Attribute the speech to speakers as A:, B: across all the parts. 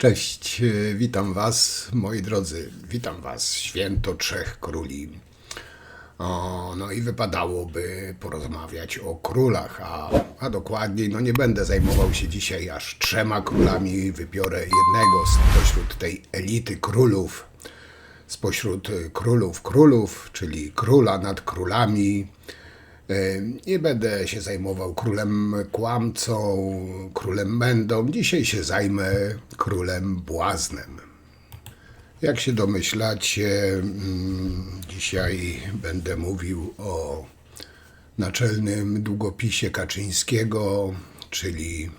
A: Cześć, witam Was, moi drodzy, witam Was, święto Trzech Króli. No i wypadałoby porozmawiać o królach, a dokładniej, nie będę zajmował się dzisiaj aż trzema królami, wybiorę jednego spośród tej elity królów, spośród królów, czyli króla nad królami. Nie będę się zajmował królem kłamcą, królem mędą. Dzisiaj się zajmę królem błaznem. Jak się domyślacie, dzisiaj będę mówił o naczelnym długopisie Kaczyńskiego, czyli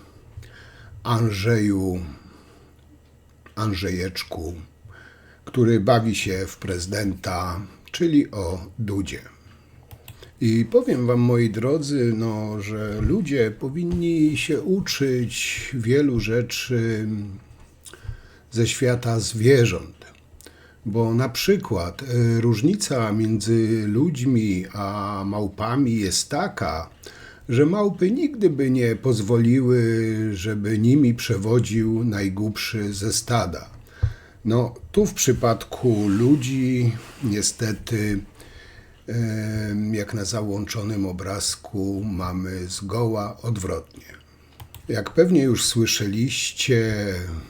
A: Andrzejeczku, który bawi się w prezydenta, czyli o Dudzie. I powiem wam, moi drodzy, że ludzie powinni się uczyć wielu rzeczy ze zwierząt. Bo na przykład różnica między ludźmi a małpami jest taka, że małpy nigdy by nie pozwoliły, żeby nimi przewodził najgłupszy ze stada. Tu w przypadku ludzi niestety, jak na załączonym obrazku, mamy zgoła odwrotnie. Jak pewnie już słyszeliście,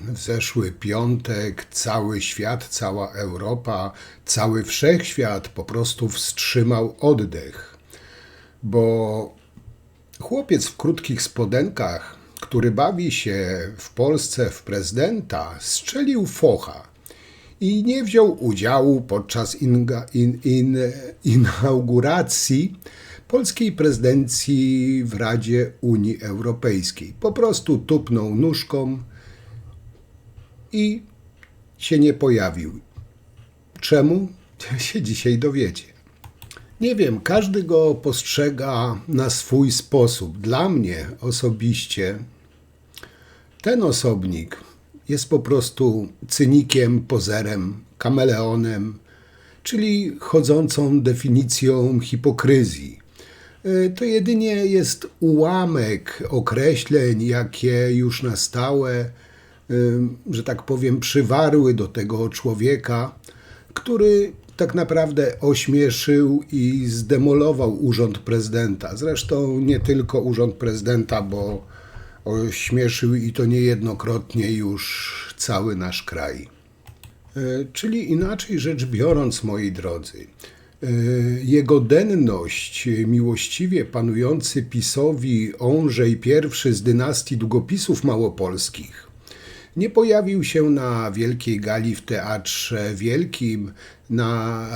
A: w zeszły piątek cały świat, cała Europa, cały wszechświat po prostu wstrzymał oddech, bo chłopiec w krótkich spodenkach, który bawi się w Polsce w prezydenta, strzelił focha i nie wziął udziału podczas inauguracji polskiej prezydencji w Radzie Unii Europejskiej. Po prostu tupnął nóżką i się nie pojawił. Czemu? Się dzisiaj dowiecie. Nie wiem, każdy go postrzega na swój sposób. Dla mnie osobiście ten osobnik jest po prostu cynikiem, pozerem, kameleonem, czyli chodzącą definicją hipokryzji. To jedynie jest ułamek określeń, jakie już na stałe, że tak powiem, przywarły do tego człowieka, który tak naprawdę ośmieszył i zdemolował urząd prezydenta. Zresztą nie tylko urząd prezydenta, bo ośmieszył i to niejednokrotnie już cały nasz kraj. Czyli inaczej rzecz biorąc, moi drodzy, jego denność, miłościwie panujący PiS-owi Andrzej I z dynastii długopisów małopolskich, nie pojawił się na wielkiej gali w Teatrze Wielkim na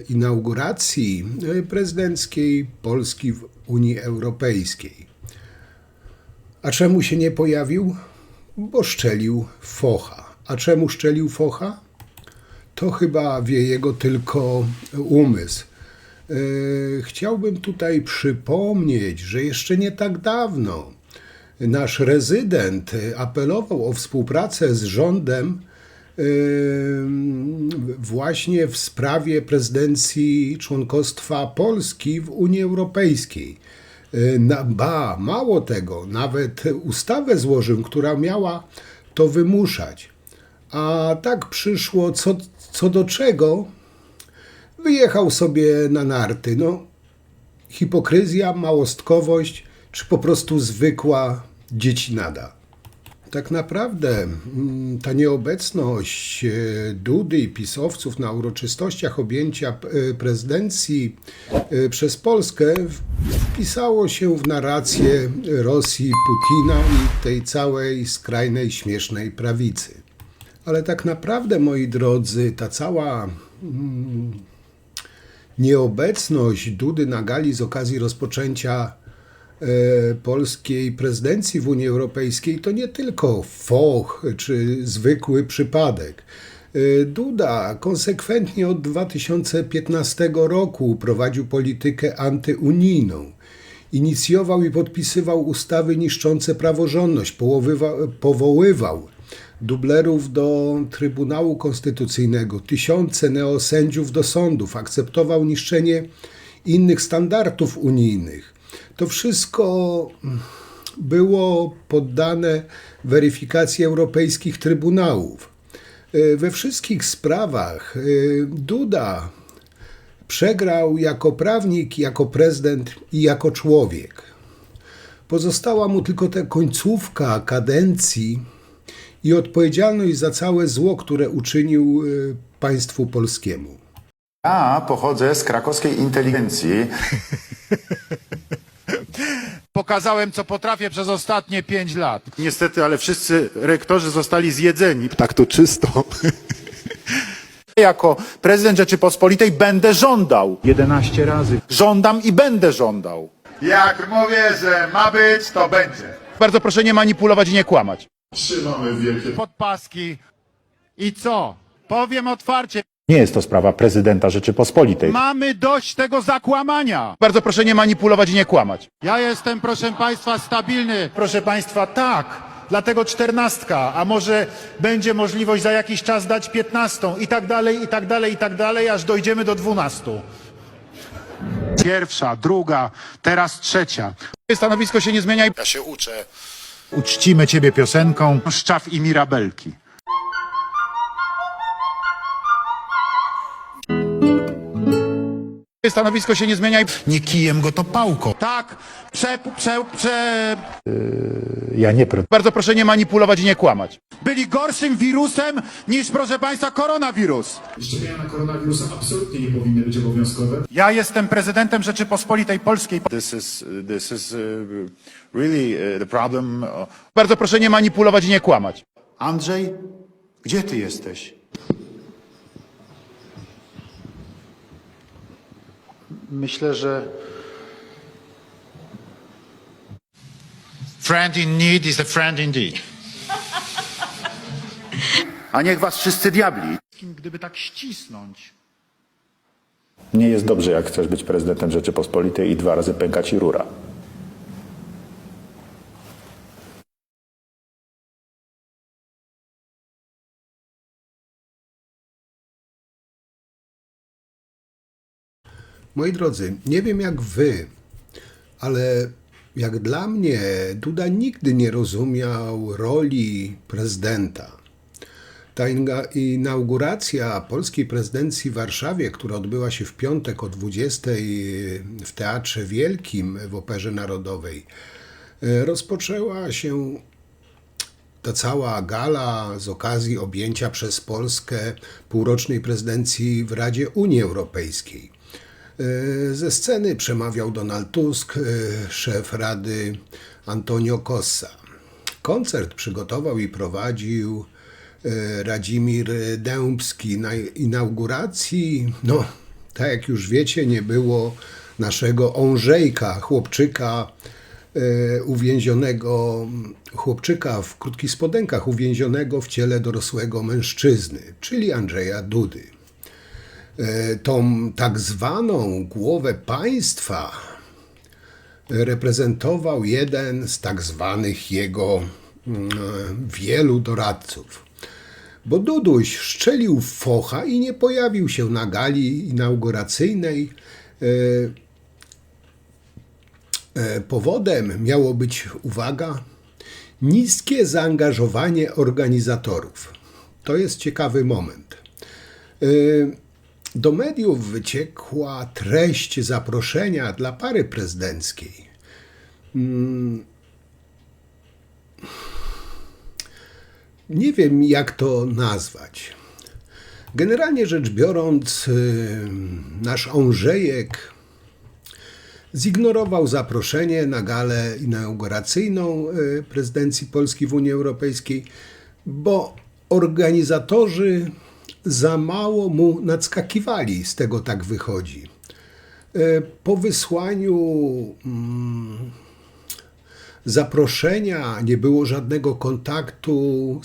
A: inauguracji prezydenckiej Polski w Unii Europejskiej. A czemu się nie pojawił? Bo szczelił focha. A czemu szczelił focha? To chyba wie jego tylko umysł. Chciałbym tutaj przypomnieć, że jeszcze nie tak dawno nasz rezydent apelował o współpracę z rządem właśnie w sprawie prezydencji członkostwa Polski w Unii Europejskiej. Mało tego, nawet ustawę złożył, która miała to wymuszać. A tak przyszło, co do czego, wyjechał sobie na narty. Hipokryzja, małostkowość, czy po prostu zwykła dziecinada. Tak naprawdę ta nieobecność Dudy i pisowców na uroczystościach objęcia prezydencji przez Polskę wpisało się w narrację Rosji, Putina i tej całej skrajnej, śmiesznej prawicy. Ale tak naprawdę, moi drodzy, ta cała nieobecność Dudy na gali z okazji rozpoczęcia polskiej prezydencji w Unii Europejskiej to nie tylko foch czy zwykły przypadek. Duda konsekwentnie od 2015 roku prowadził politykę antyunijną. Inicjował i podpisywał ustawy niszczące praworządność, powoływał dublerów do Trybunału Konstytucyjnego, tysiące neosędziów do sądów, akceptował niszczenie innych standardów unijnych. To wszystko było poddane weryfikacji europejskich trybunałów. We wszystkich sprawach Duda przegrał jako prawnik, jako prezydent i jako człowiek. Pozostała mu tylko ta końcówka kadencji i odpowiedzialność za całe zło, które uczynił państwu polskiemu.
B: Ja pochodzę z krakowskiej inteligencji.
C: Pokazałem, co potrafię przez ostatnie 5 lat.
B: Niestety, ale wszyscy rektorzy zostali zjedzeni. Tak to czysto. Jako prezydent Rzeczypospolitej będę żądał.
C: 11 razy.
B: Żądam i będę żądał.
D: Jak mówię, że ma być, to będzie.
C: Bardzo proszę nie manipulować i nie kłamać.
D: Trzymamy wielkie
C: Podpaski. I co? Powiem otwarcie.
B: Nie jest to sprawa prezydenta Rzeczypospolitej.
C: Mamy dość tego zakłamania. Bardzo proszę nie manipulować i nie kłamać. Ja jestem, proszę państwa, stabilny.
E: Proszę Państwa, tak, dlatego 14, a może będzie możliwość za jakiś czas dać 15 i tak dalej, i tak dalej, i tak dalej, aż dojdziemy do 12.
C: Pierwsza, druga, teraz trzecia. Stanowisko się nie zmienia i
B: Ja się uczę.
E: Uczcimy Ciebie piosenką.
C: Szczaw i Mirabelki. Stanowisko się nie zmienia i
E: Nie kijem go, to pałką.
C: tak,
B: Ja nie
C: Bardzo proszę nie manipulować i nie kłamać. Byli gorszym wirusem niż, proszę państwa, koronawirus.
F: Szczepienia na koronawirusa absolutnie nie powinny być obowiązkowe.
E: Ja jestem prezydentem Rzeczypospolitej Polskiej.
B: This is really the problem.
C: Bardzo proszę nie manipulować i nie kłamać.
E: Andrzej, gdzie Ty jesteś? Myślę, że
C: Friend in need is a friend indeed.
B: A niech was wszyscy diabli.
E: gdyby tak ścisnąć.
B: Nie jest dobrze, jak chcesz być prezydentem Rzeczypospolitej i 2 razy pęka ci rura.
A: Moi drodzy, nie wiem jak wy, ale jak dla mnie Duda nigdy nie rozumiał roli prezydenta. Ta inauguracja polskiej prezydencji w Warszawie, która odbyła się w piątek o 20 w Teatrze Wielkim w Operze Narodowej, rozpoczęła się ta cała gala z okazji objęcia przez Polskę półrocznej prezydencji w Radzie Unii Europejskiej. Ze sceny przemawiał Donald Tusk, szef Rady Antonio Cossa. Koncert przygotował i prowadził Radzimir Dębski. Na inauguracji, no, tak jak już wiecie, nie było naszego Andrzejka, chłopczyka w krótkich spodenkach, uwięzionego w ciele dorosłego mężczyzny, czyli Andrzeja Dudy. Tą tak zwaną głowę państwa reprezentował jeden z tak zwanych jego wielu doradców. Bo Duduś szczelił w focha i nie pojawił się na gali inauguracyjnej. Powodem miało być, uwaga, niskie zaangażowanie organizatorów. To jest ciekawy moment. Do mediów wyciekła treść zaproszenia dla pary prezydenckiej. Nie wiem, jak to nazwać. Generalnie rzecz biorąc, nasz Andrzejek zignorował zaproszenie na galę inauguracyjną prezydencji Polski w Unii Europejskiej, bo organizatorzy za mało mu nadskakiwali, z tego tak wychodzi. Po wysłaniu zaproszenia nie było żadnego kontaktu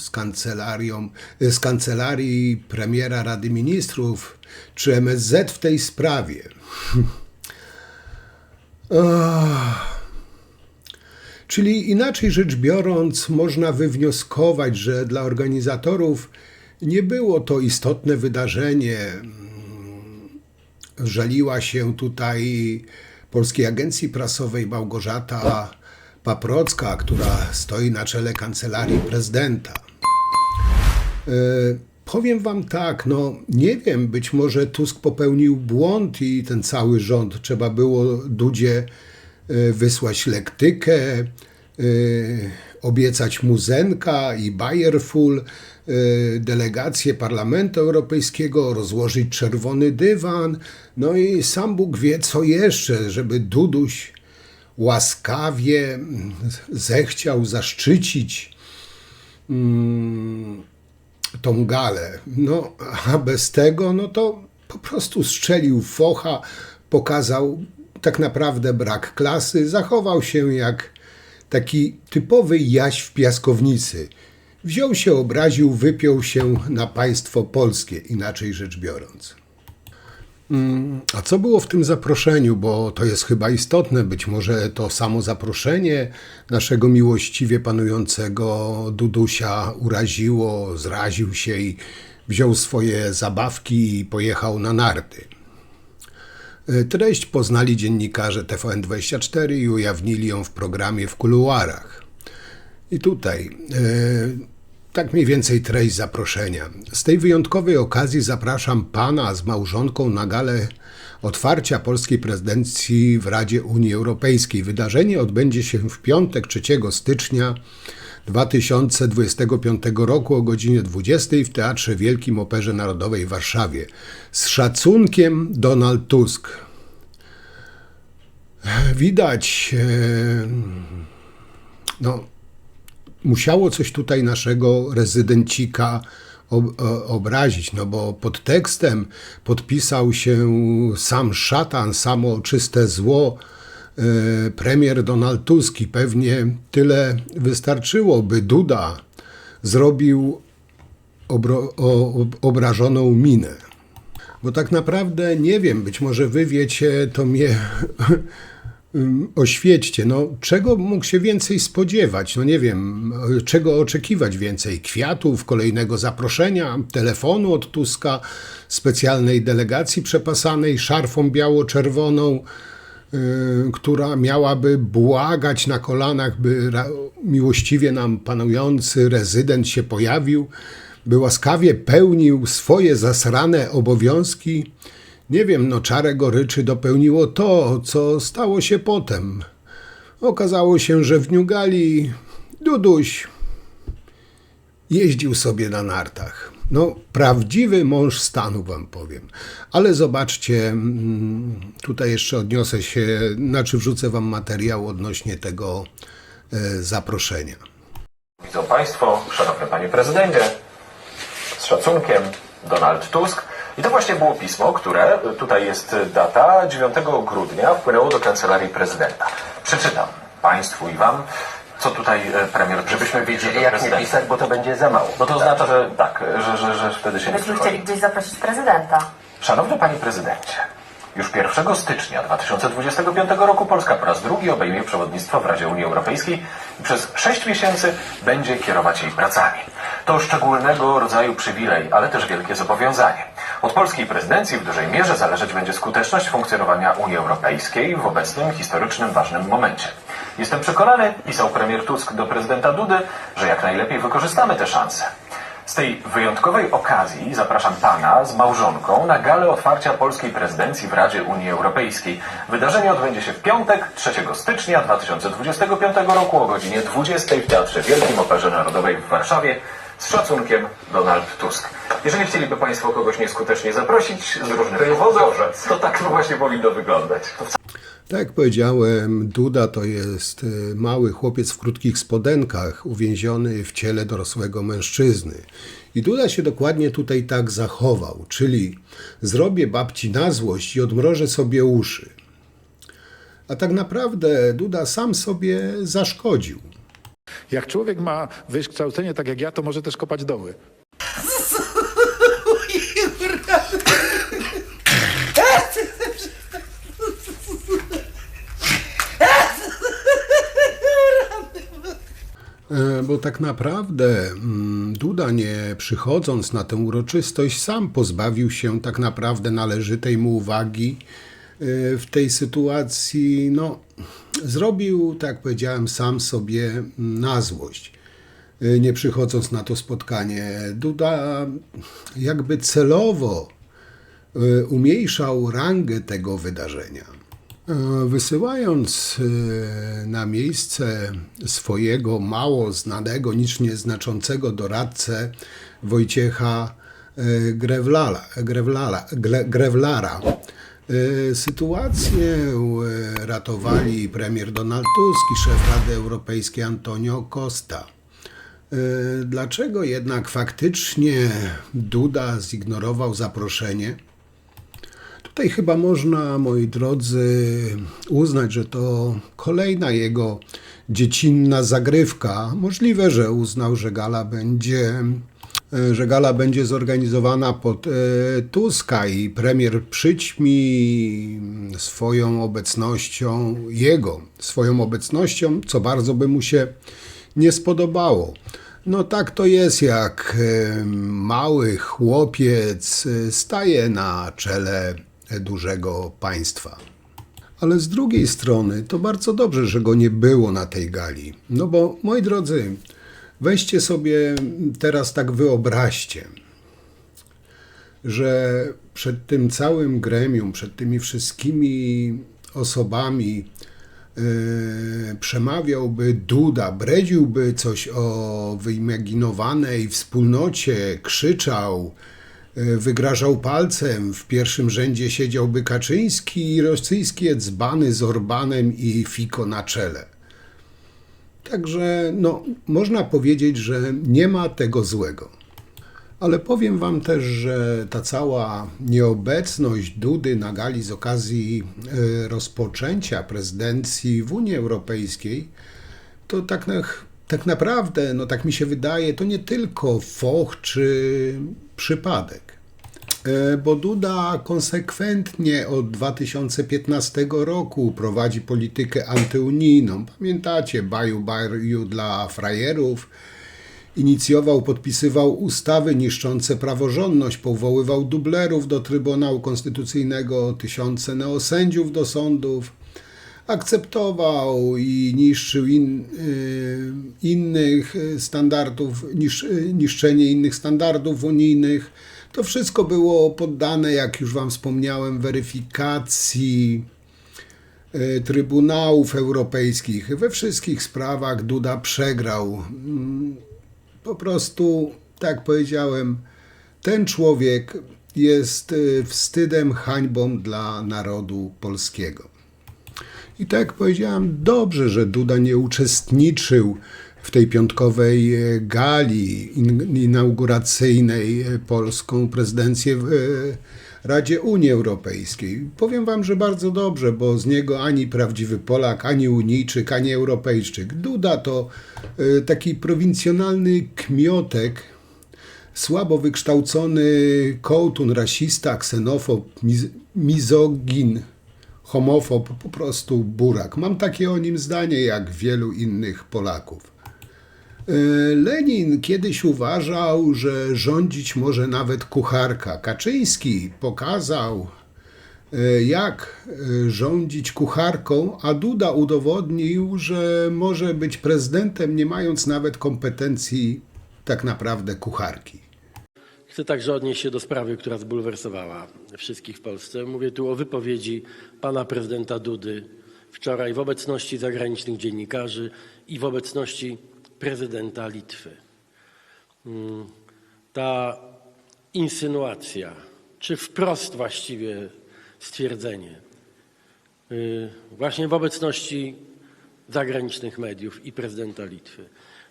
A: z kancelarii premiera Rady Ministrów czy MSZ w tej sprawie. Czyli inaczej rzecz biorąc, można wywnioskować, że dla organizatorów nie było to istotne wydarzenie. Żaliła się tutaj Polskiej Agencji Prasowej Małgorzata Paprocka, która stoi na czele kancelarii prezydenta. Powiem wam tak, no nie wiem, być może Tusk popełnił błąd i ten cały rząd, trzeba było Dudzie wysłać lektykę, obiecać mu Zenka i Bayerful, delegację Parlamentu Europejskiego, rozłożyć czerwony dywan, no i sam Bóg wie co jeszcze, żeby Duduś łaskawie zechciał zaszczycić tą galę. No, a bez tego, no to po prostu strzelił focha, pokazał tak naprawdę brak klasy, zachował się jak taki typowy Jaś w piaskownicy. Wziął się, obraził, wypiął się na państwo polskie, inaczej rzecz biorąc. A co było w tym zaproszeniu, bo to jest chyba istotne, być może to samo zaproszenie naszego miłościwie panującego Dudusia uraziło, zraził się i wziął swoje zabawki i pojechał na narty. Treść poznali dziennikarze TVN24 i ujawnili ją w programie W kuluarach. I tutaj tak mniej więcej treść zaproszenia. Z tej wyjątkowej okazji zapraszam pana z małżonką na galę otwarcia polskiej prezydencji w Radzie Unii Europejskiej. Wydarzenie odbędzie się w piątek 3 stycznia 2025 roku o godzinie 20 w Teatrze Wielkim Operze Narodowej w Warszawie. Z szacunkiem, Donald Tusk. Widać, musiało coś tutaj naszego rezydencika obrazić, no bo pod tekstem podpisał się sam szatan, samo czyste zło, premier Donald Tusk i pewnie tyle wystarczyło, by Duda zrobił obrażoną minę. Bo tak naprawdę nie wiem, być może wy wiecie, to mnie oświećcie, no czego mógł się więcej spodziewać, no nie wiem, czego oczekiwać więcej, kwiatów, kolejnego zaproszenia, telefonu od Tuska, specjalnej delegacji przepasanej szarfą biało-czerwoną, która miałaby błagać na kolanach, by miłościwie nam panujący rezydent się pojawił, by łaskawie pełnił swoje zasrane obowiązki. Nie wiem, no czarę goryczy dopełniło to, co stało się potem. Okazało się, że w dniu gali Duduś jeździł sobie na nartach. No, prawdziwy mąż stanu, wam powiem. Ale zobaczcie, tutaj jeszcze odniosę się, wrzucę wam materiał odnośnie tego zaproszenia.
G: Widzą Państwo, Szanowny Panie Prezydencie, z szacunkiem, Donald Tusk. I to właśnie było pismo, które, tutaj jest data, 9 grudnia wpłynęło do Kancelarii Prezydenta. Przeczytam Państwu i Wam, co tutaj premier, żebyśmy wiedzieli, jak nie pisać, bo to będzie za mało. Bo to oznacza, że tak, że wtedy się nie
H: Byśmy
G: przychodzi.
H: chcieli gdzieś zaprosić prezydenta.
G: Szanowny Panie Prezydencie, już 1 stycznia 2025 roku Polska po raz drugi obejmie przewodnictwo w Radzie Unii Europejskiej i przez 6 miesięcy będzie kierować jej pracami. To szczególnego rodzaju przywilej, ale też wielkie zobowiązanie. Od polskiej prezydencji w dużej mierze zależeć będzie skuteczność funkcjonowania Unii Europejskiej w obecnym historycznym ważnym momencie. Jestem przekonany, pisał premier Tusk do prezydenta Dudy, że jak najlepiej wykorzystamy tę szansę. Z tej wyjątkowej okazji zapraszam Pana z małżonką na galę otwarcia polskiej prezydencji w Radzie Unii Europejskiej. Wydarzenie odbędzie się w piątek, 3 stycznia 2025 roku o godzinie 20 w Teatrze Wielkim Operze Narodowej w Warszawie. Z szacunkiem, Donald Tusk. Jeżeli chcieliby Państwo kogoś nieskutecznie zaprosić z różnych powodów, to tak to właśnie powinno wyglądać.
A: Tak jak powiedziałem, Duda to jest mały chłopiec w krótkich spodenkach, uwięziony w ciele dorosłego mężczyzny. I Duda się dokładnie tutaj tak zachował, czyli zrobię babci na złość i odmrożę sobie uszy. A tak naprawdę Duda sam sobie zaszkodził.
F: Jak człowiek ma wykształcenie tak jak ja, to może też kopać doły.
A: Bo tak naprawdę Duda, nie przychodząc na tę uroczystość, sam pozbawił się tak naprawdę należytej mu uwagi w tej sytuacji, no, zrobił, tak jak powiedziałem, sam sobie na złość, nie przychodząc na to spotkanie. Duda jakby celowo umniejszał rangę tego wydarzenia, wysyłając na miejsce swojego mało znanego, nic nieznaczącego doradcę Wojciecha Grewlara. Sytuację ratowali premier Donald Tusk i szef Rady Europejskiej Antonio Costa. Dlaczego jednak faktycznie Duda zignorował zaproszenie? Tutaj chyba można, moi drodzy, uznać, że to kolejna jego dziecinna zagrywka. Możliwe, że uznał, że gala będzie zorganizowana pod Tuska i premier przyćmi swoją obecnością, co bardzo by mu się nie spodobało. No tak to jest, jak mały chłopiec staje na czele dużego państwa. Ale z drugiej strony to bardzo dobrze, że go nie było na tej gali. No bo, moi drodzy, weźcie sobie teraz tak wyobraźcie, że przed tym całym gremium, przed tymi wszystkimi osobami przemawiałby Duda, bredziłby coś o wyimaginowanej wspólnocie, krzyczał, wygrażał palcem, w pierwszym rzędzie siedziałby Kaczyński i rosyjskie dzbany z Orbanem i Fico na czele. Także no, można powiedzieć, że nie ma tego złego. Ale powiem wam też, że ta cała nieobecność Dudy na gali z okazji rozpoczęcia prezydencji w Unii Europejskiej, to tak naprawdę, no tak mi się wydaje, to nie tylko foch czy przypadek. Bo Duda konsekwentnie od 2015 roku prowadzi politykę antyunijną. Pamiętacie, baju dla frajerów. Inicjował, podpisywał ustawy niszczące praworządność, powoływał dublerów do Trybunału Konstytucyjnego, tysiące neosędziów do sądów, akceptował i niszczył niszczenie innych standardów unijnych. To wszystko było poddane, jak już wam wspomniałem, weryfikacji trybunałów europejskich. We wszystkich sprawach Duda przegrał. Po prostu, tak jak powiedziałem, ten człowiek jest wstydem, hańbą dla narodu polskiego. I tak jak powiedziałem, dobrze, że Duda nie uczestniczył w tej piątkowej gali inauguracyjnej polską prezydencję w Radzie Unii Europejskiej. Powiem wam, że bardzo dobrze, bo z niego ani prawdziwy Polak, ani Unijczyk, ani Europejczyk. Duda to taki prowincjonalny kmiotek, słabo wykształcony kołtun, rasista, ksenofob, mizogin, homofob, po prostu burak. Mam takie o nim zdanie, jak wielu innych Polaków. Lenin kiedyś uważał, że rządzić może nawet kucharka. Kaczyński pokazał, jak rządzić kucharką, a Duda udowodnił, że może być prezydentem, nie mając nawet kompetencji tak naprawdę kucharki.
H: Chcę także odnieść się do sprawy, która zbulwersowała wszystkich w Polsce. Mówię tu o wypowiedzi pana prezydenta Dudy wczoraj w obecności zagranicznych dziennikarzy i w obecności prezydenta Litwy. Ta insynuacja, czy wprost właściwie stwierdzenie, właśnie w obecności zagranicznych mediów i prezydenta Litwy,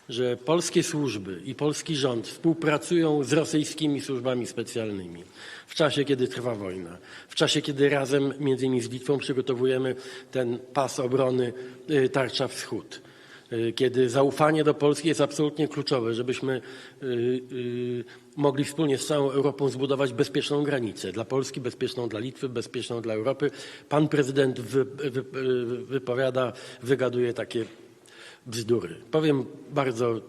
H: że polskie służby i polski rząd współpracują z rosyjskimi służbami specjalnymi w czasie, kiedy trwa wojna, w czasie, kiedy razem między innymi z Litwą przygotowujemy ten pas obrony Tarcza Wschód, kiedy zaufanie do Polski jest absolutnie kluczowe, żebyśmy mogli wspólnie z całą Europą zbudować bezpieczną granicę. Dla Polski, bezpieczną dla Litwy, bezpieczną dla Europy. Pan prezydent wygaduje takie bzdury. Powiem bardzo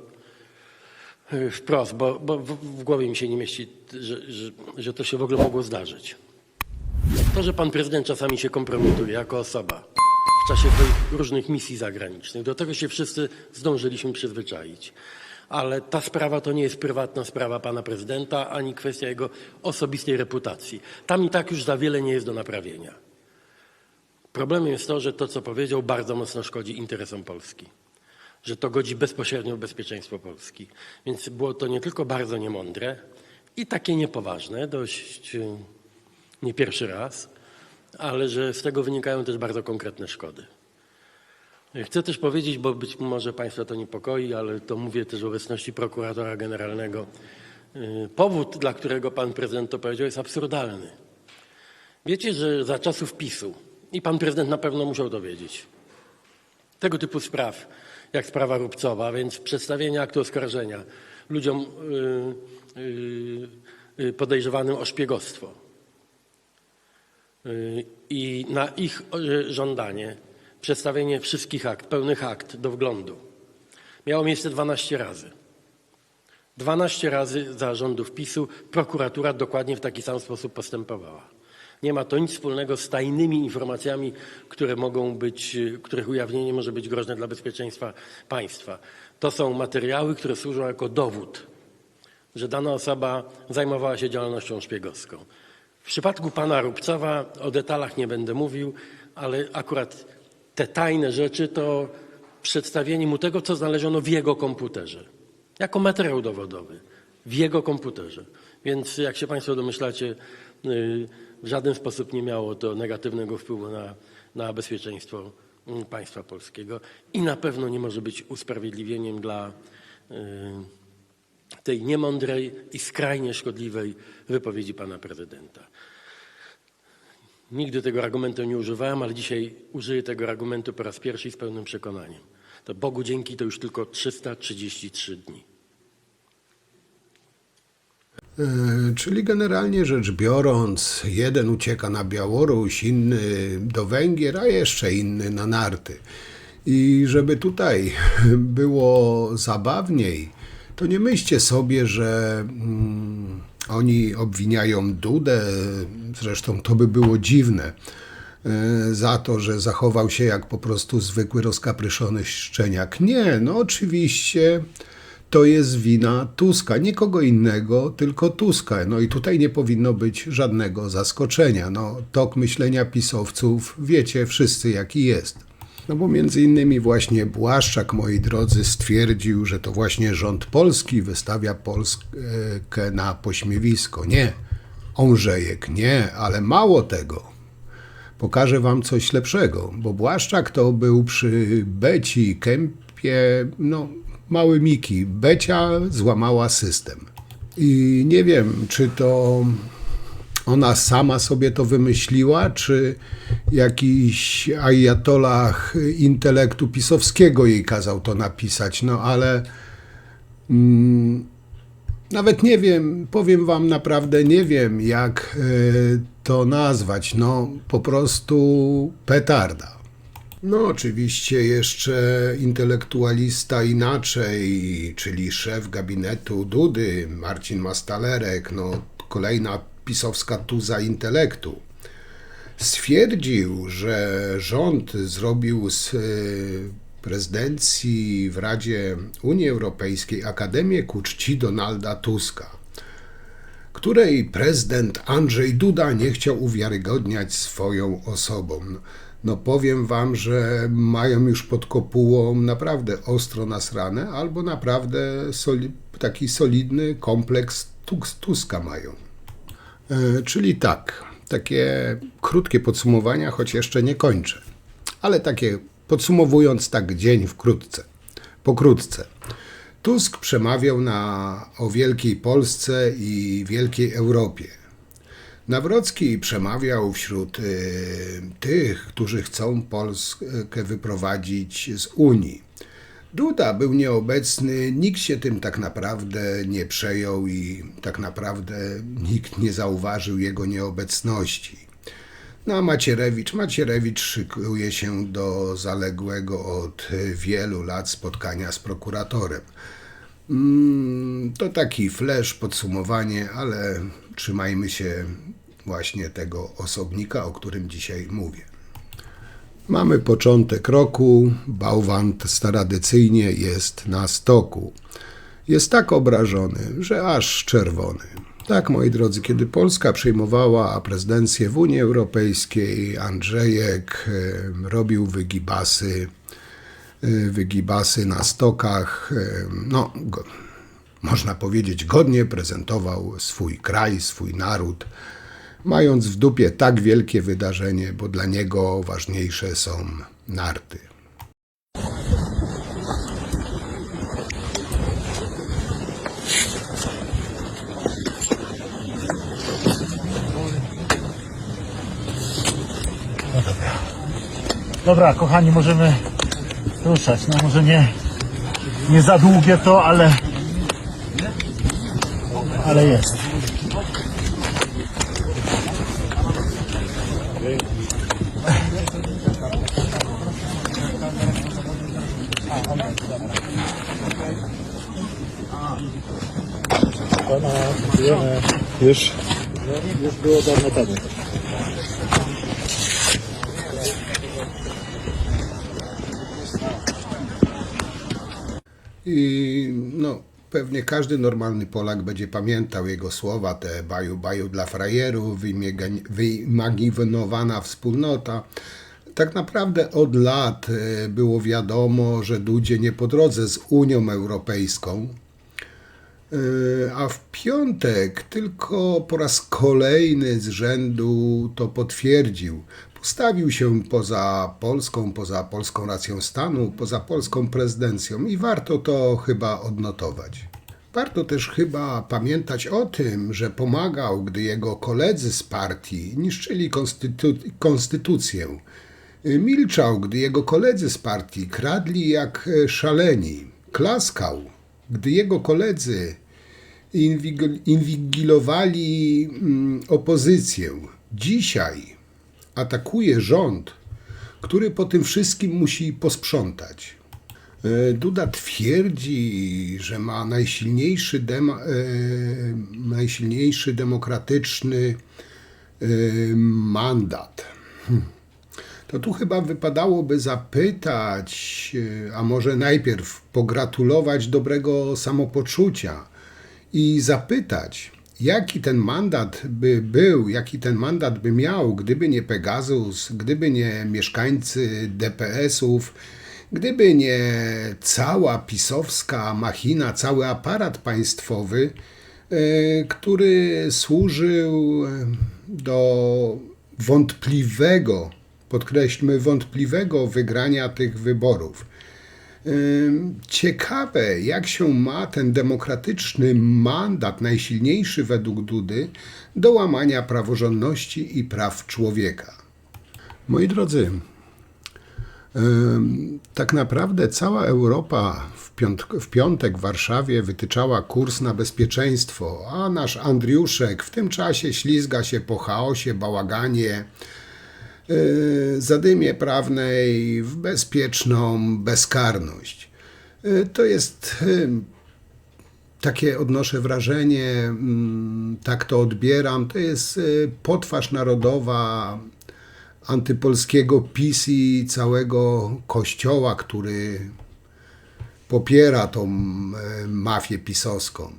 H: wprost, bo w głowie mi się nie mieści, że to się w ogóle mogło zdarzyć. To, że pan prezydent czasami się kompromituje jako osoba w czasie swoich różnych misji zagranicznych, do tego się wszyscy zdążyliśmy przyzwyczaić. Ale ta sprawa to nie jest prywatna sprawa pana prezydenta, ani kwestia jego osobistej reputacji. Tam i tak już za wiele nie jest do naprawienia. Problemem jest to, że to, co powiedział, bardzo mocno szkodzi interesom Polski. Że to godzi bezpośrednio w bezpieczeństwo Polski. Więc było to nie tylko bardzo niemądre i takie niepoważne, dość nie pierwszy raz, ale że z tego wynikają też bardzo konkretne szkody. Chcę też powiedzieć, bo być może państwa to niepokoi, ale to mówię też w obecności prokuratora generalnego. Powód, dla którego pan prezydent to powiedział, jest absurdalny. Wiecie, że za czasów PiS-u, i pan prezydent na pewno musiał to wiedzieć, tego typu spraw, jak sprawa Rupcowa, więc przedstawienie aktu oskarżenia ludziom podejrzewanym o szpiegostwo i na ich żądanie przedstawienie wszystkich akt, pełnych akt do wglądu miało miejsce 12 razy. 12 razy za rządów PiS-u prokuratura dokładnie w taki sam sposób postępowała. Nie ma to nic wspólnego z tajnymi informacjami, które mogą być, których ujawnienie może być groźne dla bezpieczeństwa państwa. To są materiały, które służą jako dowód, że dana osoba zajmowała się działalnością szpiegowską. W przypadku pana Rupcowa o detalach nie będę mówił, ale akurat te tajne rzeczy to przedstawienie mu tego, co znaleziono w jego komputerze. Jako materiał dowodowy. W jego komputerze. Więc jak się państwo domyślacie, w żaden sposób nie miało to negatywnego wpływu na bezpieczeństwo państwa polskiego i na pewno nie może być usprawiedliwieniem dla tej niemądrej i skrajnie szkodliwej wypowiedzi pana prezydenta. Nigdy tego argumentu nie używałem, ale dzisiaj użyję tego argumentu po raz pierwszy i z pełnym przekonaniem. To Bogu dzięki to już tylko 333 dni.
A: Czyli generalnie rzecz biorąc, jeden ucieka na Białoruś, inny do Węgier, a jeszcze inny na narty. I żeby tutaj było zabawniej, to nie myślcie sobie, że oni obwiniają Dudę, zresztą to by było dziwne, za to, że zachował się jak po prostu zwykły rozkapryszony szczeniak. Nie, no oczywiście to jest wina Tuska, nikogo innego, tylko Tuska. No i tutaj nie powinno być żadnego zaskoczenia. No, tok myślenia pisowców wiecie wszyscy jaki jest. No bo między innymi właśnie Błaszczak, moi drodzy, stwierdził, że to właśnie rząd polski wystawia Polskę na pośmiewisko. Nie, Ondrzejek, nie, ale mało tego. Pokażę wam coś lepszego, bo Błaszczak to był przy Beci Kępie, no mały Miki. Becia złamała system. I nie wiem, czy to ona sama sobie to wymyśliła, czy jakiś ajatollah intelektu pisowskiego jej kazał to napisać, no ale nawet nie wiem, powiem wam naprawdę nie wiem, jak to nazwać, no po prostu petarda. No oczywiście jeszcze intelektualista inaczej, czyli szef gabinetu Dudy, Marcin Mastalerek, no kolejna pisowska tuza intelektu. Stwierdził, że rząd zrobił z prezydencji w Radzie Unii Europejskiej Akademię ku czci Donalda Tuska, której prezydent Andrzej Duda nie chciał uwiarygodniać swoją osobą. No powiem wam, że mają już pod kopułą naprawdę ostro nasrane, albo naprawdę taki solidny kompleks Tuska mają. Czyli tak, takie krótkie podsumowania, choć jeszcze nie kończę, ale takie podsumowując tak dzień pokrótce. Tusk przemawiał o wielkiej Polsce i wielkiej Europie. Nawrocki przemawiał wśród tych, którzy chcą Polskę wyprowadzić z Unii. Duda był nieobecny, nikt się tym tak naprawdę nie przejął i tak naprawdę nikt nie zauważył jego nieobecności. No a Macierewicz szykuje się do zaległego od wielu lat spotkania z prokuratorem. To taki flash, podsumowanie, ale trzymajmy się właśnie tego osobnika, o którym dzisiaj mówię. Mamy początek roku, bałwan tradycyjnie jest na stoku. Jest tak obrażony, że aż czerwony. Tak, moi drodzy, kiedy Polska przejmowała prezydencję w Unii Europejskiej, Andrzejek robił wygibasy na stokach, no, można powiedzieć, godnie prezentował swój kraj, swój naród, mając w dupie tak wielkie wydarzenie, bo dla niego ważniejsze są narty.
E: Dobra, kochani, możemy ruszać. No może nie za długie to, ale jest. Już było dawno temu.
A: I no, pewnie każdy normalny Polak będzie pamiętał jego słowa, te baju, baju dla frajerów, wyimaginowana wspólnota. Tak naprawdę od lat było wiadomo, że Dudzie nie po drodze z Unią Europejską, a w piątek tylko po raz kolejny z rzędu to potwierdził. Postawił się poza polską racją stanu, poza polską prezydencją i warto to chyba odnotować. Warto też chyba pamiętać o tym, że pomagał, gdy jego koledzy z partii niszczyli konstytucję. Milczał, gdy jego koledzy z partii kradli jak szaleni. Klaskał, gdy jego koledzy inwigilowali opozycję. Dzisiaj atakuje rząd, który po tym wszystkim musi posprzątać. Duda twierdzi, że ma najsilniejszy demokratyczny mandat. To tu chyba wypadałoby zapytać, a może najpierw pogratulować dobrego samopoczucia i zapytać, jaki ten mandat by był, jaki ten mandat by miał, gdyby nie Pegasus, gdyby nie mieszkańcy DPS-ów, gdyby nie cała pisowska machina, cały aparat państwowy, który służył do wątpliwego, podkreślmy, wątpliwego wygrania tych wyborów. Ciekawe, jak się ma ten demokratyczny mandat, najsilniejszy według Dudy, do łamania praworządności i praw człowieka. Moi drodzy, tak naprawdę cała Europa w piątek w Warszawie wytyczała kurs na bezpieczeństwo, a nasz Andriuszek w tym czasie ślizga się po chaosie, bałaganie, zadymie prawnej w bezpieczną bezkarność. To jest takie, odnoszę wrażenie, tak to odbieram, to jest potwarz narodowa antypolskiego PiS i całego kościoła, który popiera tą mafię pisowską.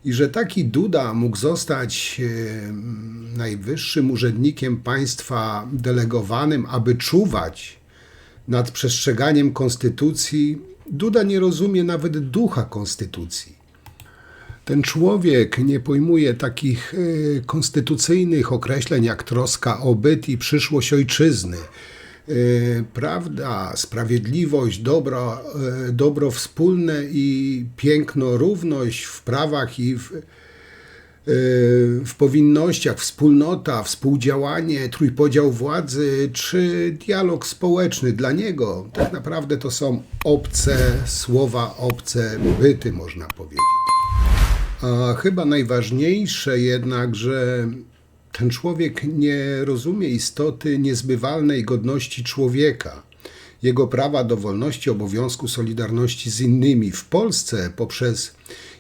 A: I że taki Duda mógł zostać najwyższym urzędnikiem państwa delegowanym, aby czuwać nad przestrzeganiem konstytucji, Duda nie rozumie nawet ducha konstytucji. Ten człowiek nie pojmuje takich konstytucyjnych określeń jak troska o byt i przyszłość ojczyzny. Prawda, sprawiedliwość, dobro wspólne i piękno, równość w prawach i w powinnościach, wspólnota, współdziałanie, trójpodział władzy czy dialog społeczny. Dla niego tak naprawdę to są obce słowa, obce byty, można powiedzieć. A chyba najważniejsze jednak, że ten człowiek nie rozumie istoty niezbywalnej godności człowieka, jego prawa do wolności, obowiązku solidarności z innymi. W Polsce poprzez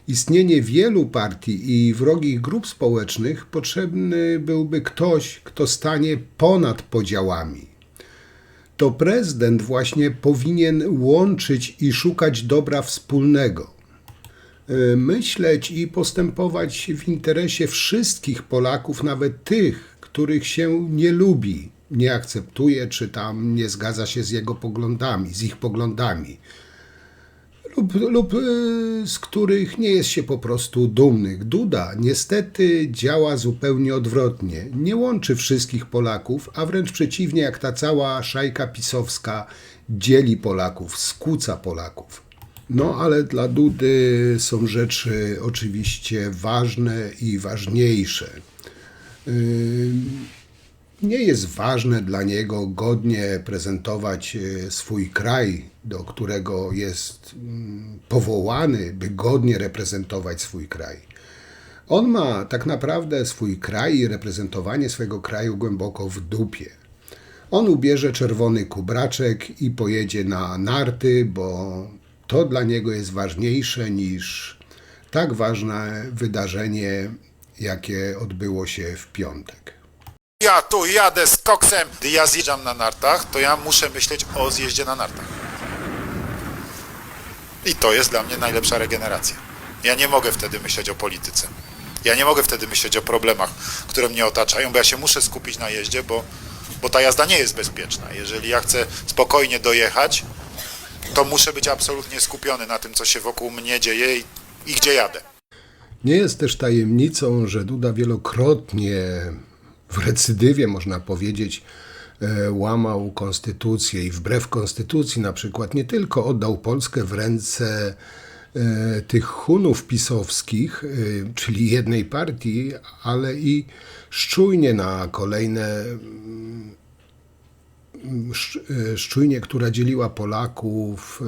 A: istnienie wielu partii i wrogich grup społecznych potrzebny byłby ktoś, kto stanie ponad podziałami. To prezydent właśnie powinien łączyć i szukać dobra wspólnego. Myśleć i postępować w interesie wszystkich Polaków, nawet tych, których się nie lubi, nie akceptuje, czy tam nie zgadza się z jego poglądami, z ich poglądami, lub z których nie jest się po prostu dumnych. Duda niestety działa zupełnie odwrotnie. Nie łączy wszystkich Polaków, a wręcz przeciwnie, jak ta cała szajka pisowska, dzieli Polaków, skłóca Polaków. No ale dla Dudy są rzeczy oczywiście ważne i ważniejsze. Nie jest ważne dla niego godnie prezentować swój kraj, do którego jest powołany, by godnie reprezentować swój kraj. On ma tak naprawdę swój kraj i reprezentowanie swojego kraju głęboko w dupie. On ubierze czerwony kubraczek i pojedzie na narty, bo to dla niego jest ważniejsze niż tak ważne wydarzenie, jakie odbyło się w piątek.
C: Ja tu jadę z koksem. Gdy ja zjeżdżam na nartach, to ja muszę myśleć o zjeździe na nartach. I to jest dla mnie najlepsza regeneracja. Ja nie mogę wtedy myśleć o polityce. Ja nie mogę wtedy myśleć o problemach, które mnie otaczają, bo ja się muszę skupić na jeździe, bo ta jazda nie jest bezpieczna. Jeżeli ja chcę spokojnie dojechać, to muszę być absolutnie skupiony na tym, co się wokół mnie dzieje i gdzie jadę.
A: Nie jest też tajemnicą, że Duda wielokrotnie, w recydywie można powiedzieć, łamał konstytucję i wbrew konstytucji na przykład nie tylko oddał Polskę w ręce tych Hunów pisowskich, czyli jednej partii, ale i szczujnie na kolejne szczujnię, która dzieliła Polaków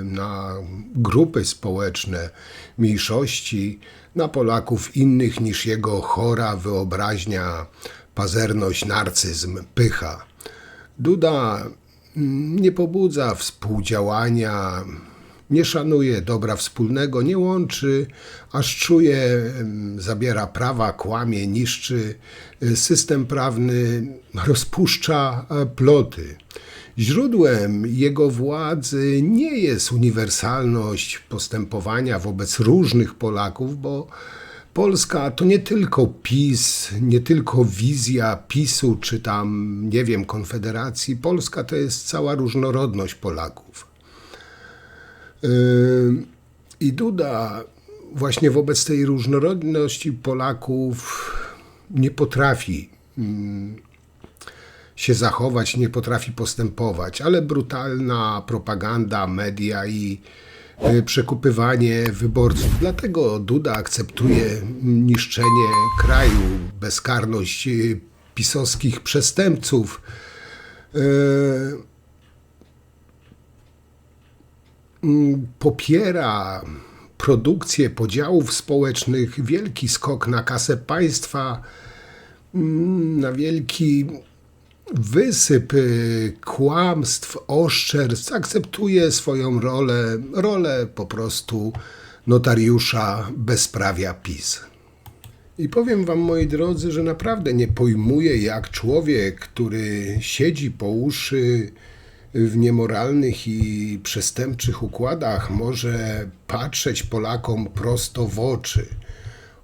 A: na grupy społeczne, mniejszości, na Polaków innych niż jego chora wyobraźnia, pazerność, narcyzm, pycha. Duda nie pobudza współdziałania, nie szanuje dobra wspólnego, nie łączy, a szczuje, zabiera prawa, kłamie, niszczy system prawny, rozpuszcza ploty. Źródłem jego władzy nie jest uniwersalność postępowania wobec różnych Polaków, bo Polska to nie tylko PiS, nie tylko wizja PiS-u czy tam, nie wiem, Konfederacji. Polska to jest cała różnorodność Polaków. I Duda właśnie wobec tej różnorodności Polaków nie potrafi się zachować, nie potrafi postępować, ale brutalna propaganda, media i przekupywanie wyborców. Dlatego Duda akceptuje niszczenie kraju, bezkarność pisowskich przestępców. Popiera produkcję podziałów społecznych, wielki skok na kasę państwa, na wielki wysyp kłamstw, oszczerstw, akceptuje swoją rolę po prostu notariusza bezprawia PiS. I powiem wam, moi drodzy, że naprawdę nie pojmuję, jak człowiek, który siedzi po uszy w niemoralnych i przestępczych układach, może patrzeć Polakom prosto w oczy,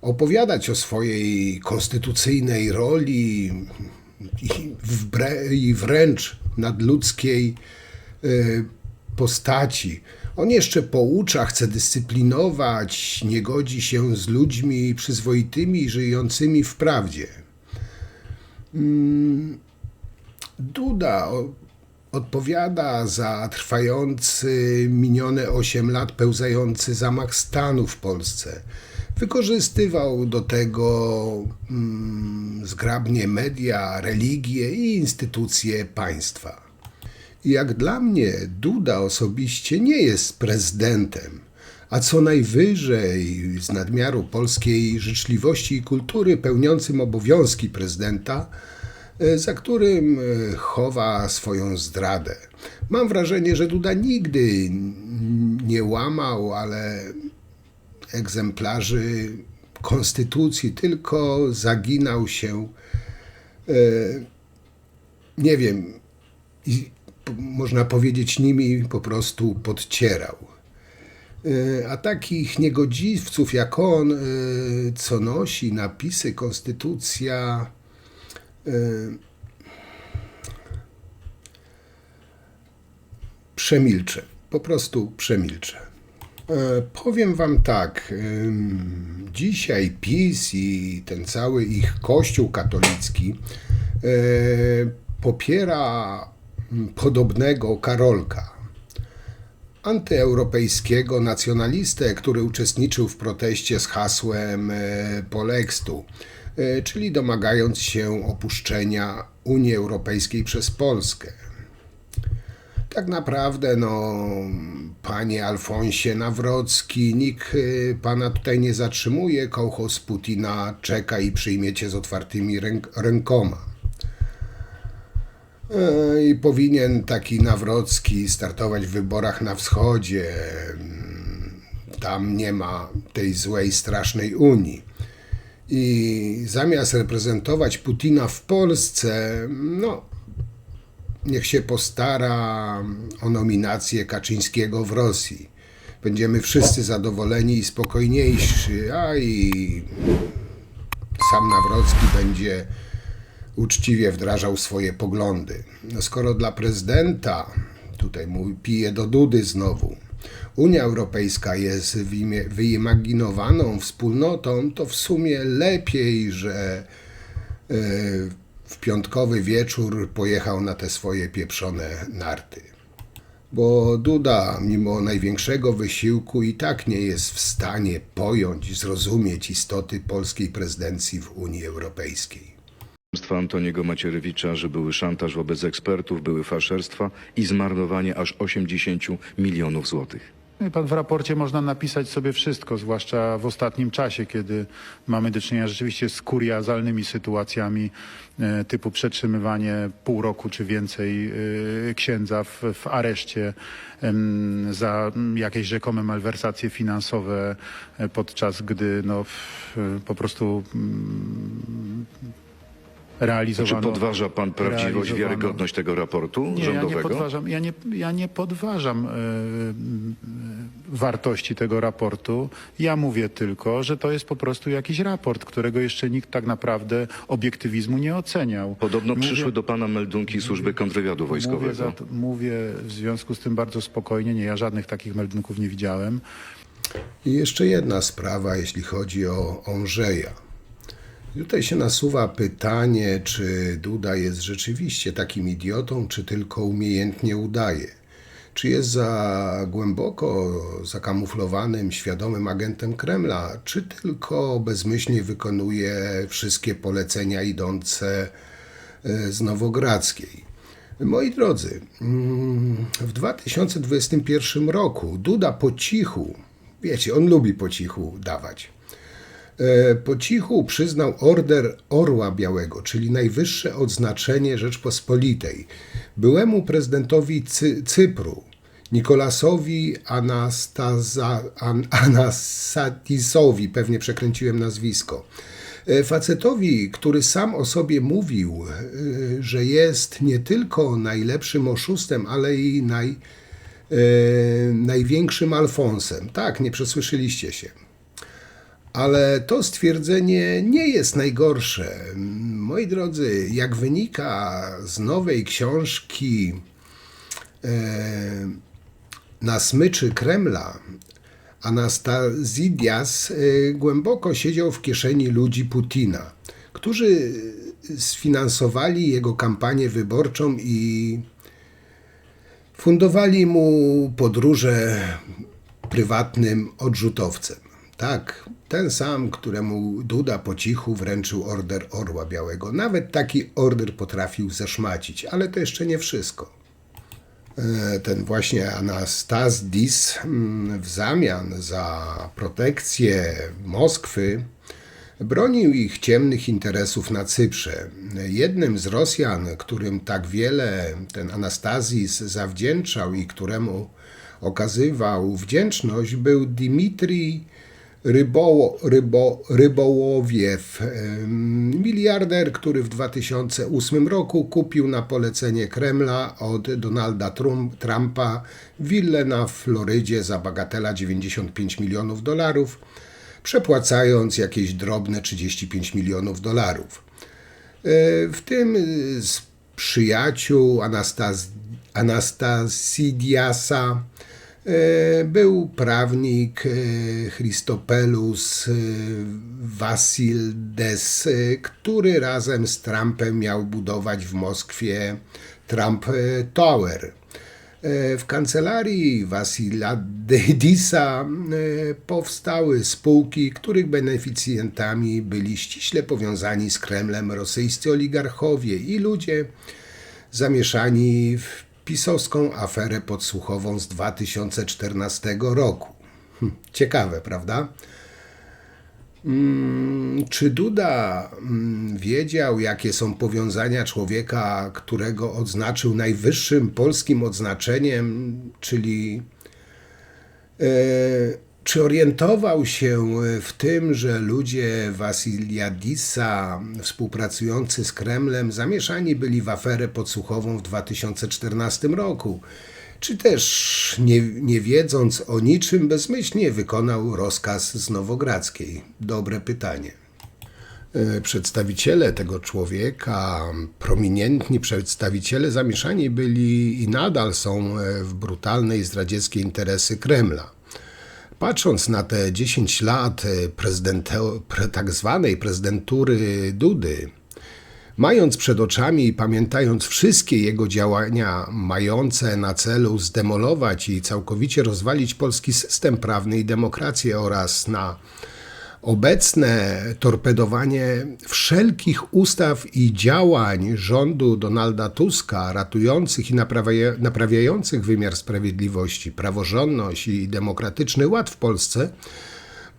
A: opowiadać o swojej konstytucyjnej roli i wręcz nadludzkiej postaci. On jeszcze poucza, chce dyscyplinować, nie godzi się z ludźmi przyzwoitymi, żyjącymi w prawdzie. Duda odpowiada za trwający minione 8 lat pełzający zamach stanu w Polsce. Wykorzystywał do tego zgrabnie media, religię i instytucje państwa. I jak dla mnie Duda osobiście nie jest prezydentem, a co najwyżej z nadmiaru polskiej życzliwości i kultury pełniącym obowiązki prezydenta, za którym chowa swoją zdradę. Mam wrażenie, że Duda nigdy nie łamał, ale egzemplarzy konstytucji, tylko zaginał się, nie wiem, i można powiedzieć, nimi po prostu podcierał. A takich niegodziwców jak on, co nosi napisy konstytucja, przemilczę, po prostu przemilczę. Powiem wam tak, dzisiaj PiS i ten cały ich kościół katolicki popiera podobnego Karolka, antyeuropejskiego nacjonalistę, który uczestniczył w proteście z hasłem Polextu, czyli domagając się opuszczenia Unii Europejskiej przez Polskę. Tak naprawdę, panie Alfonsie Nawrocki, nikt pana tutaj nie zatrzymuje, kołchoz Putina czeka i przyjmiecie z otwartymi rękoma. I powinien taki Nawrocki startować w wyborach na wschodzie. Tam nie ma tej złej, strasznej Unii. I zamiast reprezentować Putina w Polsce, niech się postara o nominację Kaczyńskiego w Rosji. Będziemy wszyscy zadowoleni i spokojniejsi, a i sam Nawrocki będzie uczciwie wdrażał swoje poglądy. Skoro dla prezydenta, tutaj pije do Dudy znowu, Unia Europejska jest wyimaginowaną wspólnotą, to w sumie lepiej, że w piątkowy wieczór pojechał na te swoje pieprzone narty. Bo Duda, mimo największego wysiłku, i tak nie jest w stanie pojąć, zrozumieć istoty polskiej prezydencji w Unii Europejskiej.
I: Antoniego Macierewicza, że były szantaż wobec ekspertów, były faszerstwa i zmarnowanie aż 80 milionów złotych.
E: Pan, w raporcie można napisać sobie wszystko, zwłaszcza w ostatnim czasie, kiedy mamy do czynienia rzeczywiście z kuriozalnymi sytuacjami typu przetrzymywanie pół roku czy więcej księdza w areszcie za jakieś rzekome malwersacje finansowe, podczas gdy po prostu realizowano...
I: Czy podważa pan prawdziwość, wiarygodność tego raportu rządowego?
E: Ja nie podważam wartości tego raportu. Ja mówię tylko, że to jest po prostu jakiś raport, którego jeszcze nikt tak naprawdę obiektywizmu nie oceniał.
I: Podobno przyszły do pana meldunki służby kontrwywiadu wojskowego.
E: Mówię w związku z tym bardzo spokojnie. Nie, ja żadnych takich meldunków nie widziałem.
A: I jeszcze jedna sprawa, jeśli chodzi o Andrzeja. Tutaj się nasuwa pytanie, czy Duda jest rzeczywiście takim idiotą, czy tylko umiejętnie udaje. Czy jest za głęboko zakamuflowanym, świadomym agentem Kremla, czy tylko bezmyślnie wykonuje wszystkie polecenia idące z Nowogrodzkiej. Moi drodzy, w 2021 roku Duda po cichu, wiecie, on lubi po cichu dawać, po cichu przyznał Order Orła Białego, czyli najwyższe odznaczenie Rzeczpospolitej, byłemu prezydentowi Cypru, Nikolasowi Anastasisowi, pewnie przekręciłem nazwisko. Facetowi, który sam o sobie mówił, że jest nie tylko najlepszym oszustem, ale i największym Alfonsem. Tak, nie przesłyszeliście się. Ale to stwierdzenie nie jest najgorsze. Moi drodzy, jak wynika z nowej książki Na smyczy Kremla, Anastasidias głęboko siedział w kieszeni ludzi Putina, którzy sfinansowali jego kampanię wyborczą i fundowali mu podróże prywatnym odrzutowcem. Tak, ten sam, któremu Duda po cichu wręczył Order Orła Białego. Nawet taki order potrafił zeszmacić, ale to jeszcze nie wszystko. Ten właśnie Anastasiadis w zamian za protekcję Moskwy bronił ich ciemnych interesów na Cyprze. Jednym z Rosjan, którym tak wiele ten Anastazis zawdzięczał i któremu okazywał wdzięczność, był Dmitrij Rybołowiew, miliarder, który w 2008 roku kupił na polecenie Kremla od Donalda Trumpa willę na Florydzie za bagatela $95 milionów, przepłacając jakieś drobne $35 milionów. W tym z przyjaciół Anastasidiasa był prawnik Christopoulos Vassilides, który razem z Trumpem miał budować w Moskwie Trump Tower. W kancelarii Vassilidesa powstały spółki, których beneficjentami byli ściśle powiązani z Kremlem rosyjscy oligarchowie i ludzie zamieszani w pisowską aferę podsłuchową z 2014 roku. Ciekawe, prawda? Czy Duda wiedział, jakie są powiązania człowieka, którego odznaczył najwyższym polskim odznaczeniem, czyli czy orientował się w tym, że ludzie Vassiliadisa współpracujący z Kremlem zamieszani byli w aferę podsłuchową w 2014 roku? Czy też nie wiedząc o niczym bezmyślnie wykonał rozkaz z Nowogrodzkiej? Dobre pytanie. Przedstawiciele tego człowieka, prominentni przedstawiciele zamieszani byli i nadal są w brutalne i zdradzieckie interesy Kremla. Patrząc na te 10 lat tak zwanej prezydentury Dudy, mając przed oczami i pamiętając wszystkie jego działania mające na celu zdemolować i całkowicie rozwalić polski system prawny i demokrację oraz na obecne torpedowanie wszelkich ustaw i działań rządu Donalda Tuska ratujących i naprawiających wymiar sprawiedliwości, praworządność i demokratyczny ład w Polsce,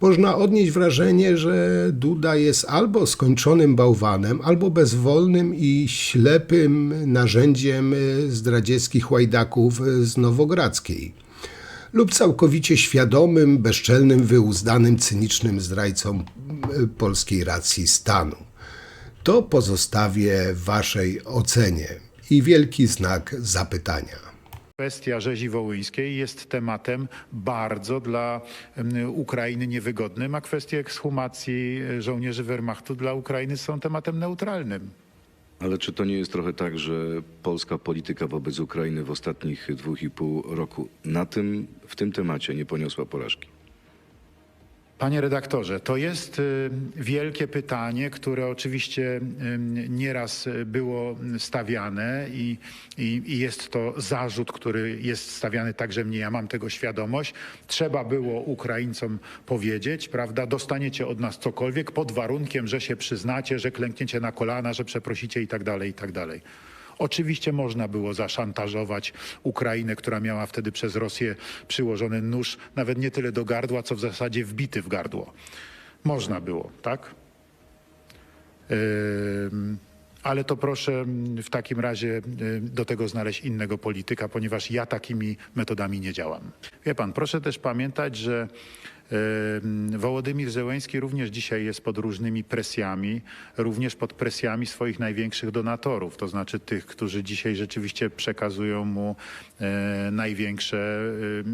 A: można odnieść wrażenie, że Duda jest albo skończonym bałwanem, albo bezwolnym i ślepym narzędziem zdradzieckich łajdaków z Nowogrodzkiej, lub całkowicie świadomym, bezczelnym, wyuzdanym, cynicznym zdrajcą polskiej racji stanu. To pozostawię waszej ocenie i wielki znak zapytania.
E: Kwestia rzezi wołyńskiej jest tematem bardzo dla Ukrainy niewygodnym, a kwestie ekshumacji żołnierzy Wehrmachtu dla Ukrainy są tematem neutralnym.
I: Ale czy to nie jest trochę tak, że polska polityka wobec Ukrainy w ostatnich 2,5 roku w tym temacie nie poniosła porażki?
E: Panie redaktorze, to jest wielkie pytanie, które oczywiście nieraz było stawiane i jest to zarzut, który jest stawiany także mnie, ja mam tego świadomość. Trzeba było Ukraińcom powiedzieć, prawda, dostaniecie od nas cokolwiek pod warunkiem, że się przyznacie, że klękniecie na kolana, że przeprosicie i tak dalej, i tak dalej. Oczywiście można było zaszantażować Ukrainę, która miała wtedy przez Rosję przyłożony nóż nawet nie tyle do gardła, co w zasadzie wbity w gardło. Można było, tak? Ale to proszę w takim razie do tego znaleźć innego polityka, ponieważ ja takimi metodami nie działam. Wie pan, proszę też pamiętać, że Wołodymyr Zełenski również dzisiaj jest pod różnymi presjami, również pod presjami swoich największych donatorów, to znaczy tych, którzy dzisiaj rzeczywiście przekazują mu największe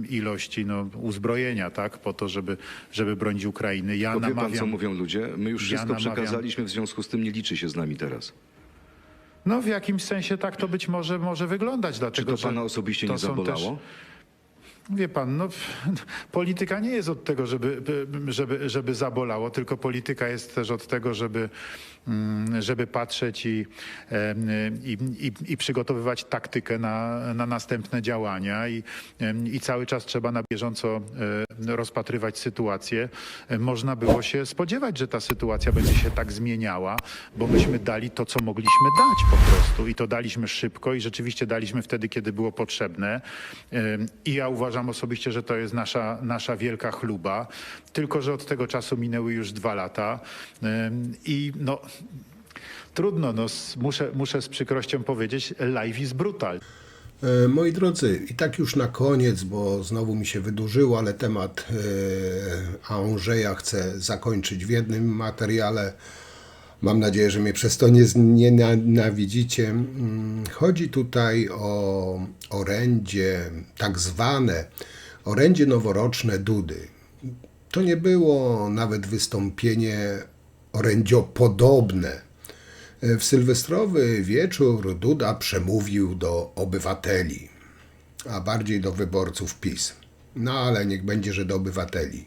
E: ilości uzbrojenia, tak, po to, żeby bronić Ukrainy. Ja
I: Wie pan, co mówią ludzie? My już wszystko przekazaliśmy, w związku z tym nie liczy się z nami teraz.
E: No w jakimś sensie tak to być może wyglądać. Dlatego,
I: czy to pana osobiście nie zabolało?
E: Wie pan, polityka nie jest od tego, żeby zabolało, tylko polityka jest też od tego, żeby patrzeć i przygotowywać taktykę na następne działania i cały czas trzeba na bieżąco rozpatrywać sytuację. Można było się spodziewać, że ta sytuacja będzie się tak zmieniała, bo myśmy dali to, co mogliśmy dać po prostu i to daliśmy szybko i rzeczywiście daliśmy wtedy, kiedy było potrzebne i ja uważam osobiście, że to jest nasza wielka chluba, tylko że od tego czasu minęły już 2 lata i trudno, muszę z przykrością powiedzieć, life is brutal.
A: Moi drodzy, i tak już na koniec, bo znowu mi się wydłużyło, ale temat Andrzeja chcę zakończyć w jednym materiale. Mam nadzieję, że mnie przez to nie nienawidzicie. Chodzi tutaj o orędzie, tak zwane orędzie noworoczne Dudy. To nie było nawet wystąpienie orędziopodobne. W sylwestrowy wieczór Duda przemówił do obywateli, a bardziej do wyborców PiS. No ale niech będzie, że do obywateli.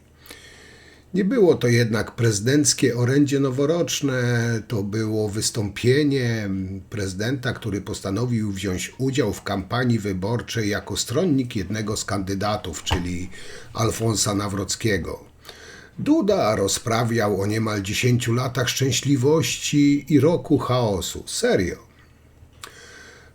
A: Nie było to jednak prezydenckie orędzie noworoczne, to było wystąpienie prezydenta, który postanowił wziąć udział w kampanii wyborczej jako stronnik jednego z kandydatów, czyli Alfonsa Nawrockiego. Duda rozprawiał o niemal 10 latach szczęśliwości i roku chaosu. Serio.